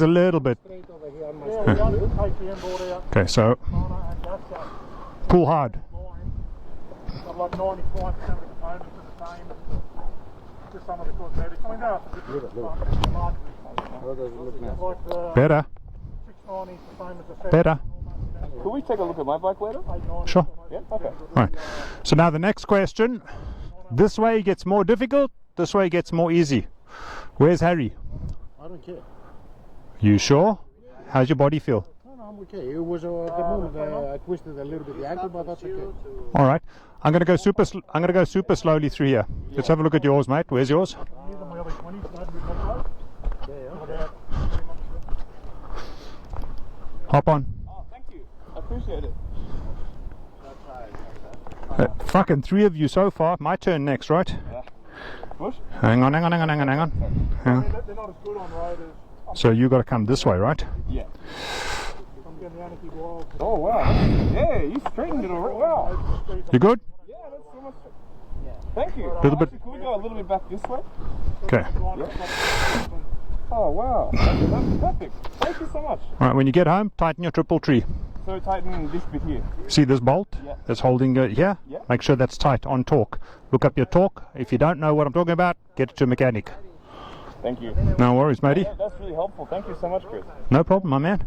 a little bit. Okay, so pull hard. Like 95% of the components are the same. Just some of the cosmetics. I mean, that's Better. 690 is the same as the 7. Better. Could we take a look at my bike later? Sure. Yeah, okay. Right. So now the next question. This way gets more difficult, this way gets more easy. Where's Harry? I don't care. You sure? How's your body feel? No, I'm okay. It was at the moment I twisted a little bit the ankle, but that's okay. All right. I'm going to go super slowly through here. Let's have a look at yours, mate. Where's yours? Hop on. Oh, thank you. I appreciate it. Fucking 3 of you so far. My turn next, right? Yeah. Push? Hang on. Hang on. They're not as good on road as... So you got to come this way, right? Yeah. I'm getting the anarchy wild. Oh, wow. Yeah, you straightened it already. Wow. You good? Yeah, that's so much. Thank you. Little bit. Can we go a little bit back this way? Okay. Oh, wow. That's perfect. Thank you so much. All right. When you get home, tighten your triple tree. So tighten this bit here. See this bolt Yeah. that's holding it here? Yeah. Make sure that's tight on torque. Look up your torque. If you don't know what I'm talking about, get it to a mechanic. Thank you. No worries, matey. That's really helpful. Thank you so much, Chris. No problem, my man.